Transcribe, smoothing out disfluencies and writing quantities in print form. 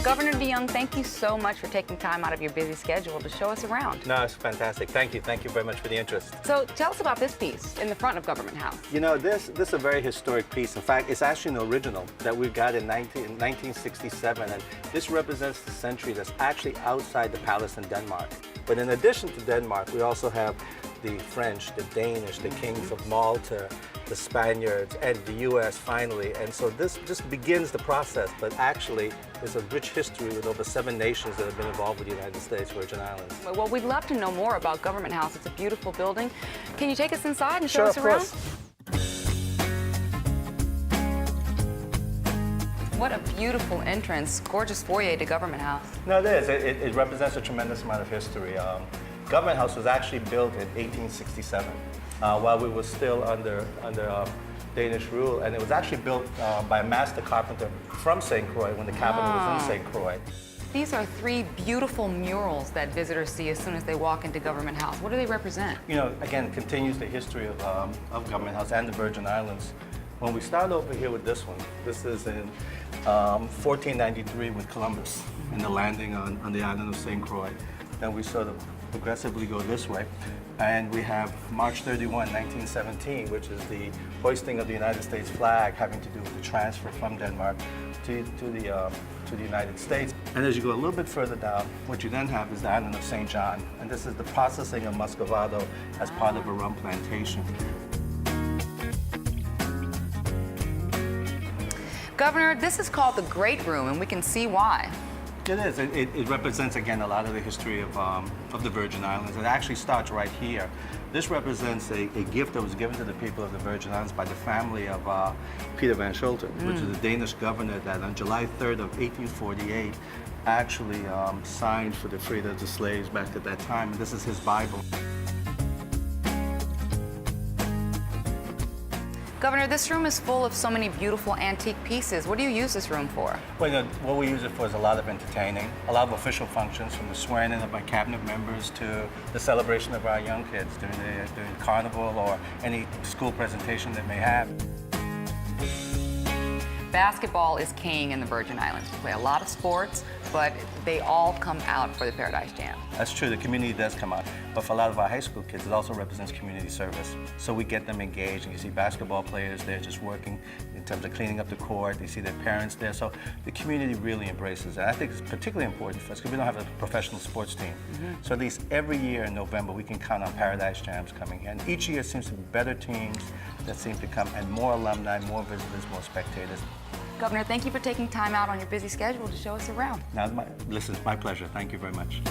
Governor DeYoung, thank you so much for taking time out of your busy schedule to show us around. No, it's fantastic. Thank you. Thank you very much for the interest. So tell us about this piece in the front of Government House. You know, this is a very historic piece. In fact, it's actually an original that we got in 1967, and this represents the century that's actually outside the palace in Denmark. But in addition to Denmark, we also have the French, the Danish, the kings of Malta, the Spaniards, and the U.S. finally. And so this just begins the process, but actually there's a rich history with over 7 nations that have been involved with the United States Virgin Islands. Well, we'd love to know more about Government House. It's a beautiful building. Can you take us inside and show us around? What a beautiful entrance, gorgeous foyer to Government House. No, it is. It represents a tremendous amount of history. Government House was actually built in 1867 while we were still under Danish rule, and it was actually built by a master carpenter from St. Croix when the capital was in St. Croix. These are 3 beautiful murals that visitors see as soon as they walk into Government House. What do they represent? You know, again, it continues the history of Government House and the Virgin Islands. When we start over here with this one, this is in 1493 with Columbus and the landing on the island of St. Croix. Then we sort of progressively go this way. And we have March 31, 1917, which is the hoisting of the United States flag, having to do with the transfer from Denmark to the United States. And as you go a little bit further down, what you then have is the island of St. John. And this is the processing of muscovado as part of a rum plantation. Governor, this is called the Great Room, and we can see why. It is. It represents, again, a lot of the history of the Virgin Islands. It actually starts right here. This represents a gift that was given to the people of the Virgin Islands by the family of Peter van Scholten, which is a Danish governor that on July 3rd of 1848 actually signed for the freedom of the slaves back at that time. And this is his Bible. Governor, this room is full of so many beautiful antique pieces. What do you use this room for? Well, you know, what we use it for is a lot of entertaining, a lot of official functions, from the swearing in of my cabinet members to the celebration of our young kids during the carnival or any school presentation that may have. Basketball is king in the Virgin Islands. We play a lot of sports, but they all come out for the Paradise Jam. That's true, the community does come out. But for a lot of our high school kids, it also represents community service. So we get them engaged, and you see basketball players there just working in terms of cleaning up the court. You see their parents there. So the community really embraces it. I think it's particularly important for us because we don't have a professional sports team. So at least every year in November, we can count on Paradise Jams coming here. And each year seems to be better teams that seem to come, and more alumni, more visitors, more spectators. Governor, thank you for taking time out on your busy schedule to show us around. Now, listen, it's my pleasure. Thank you very much.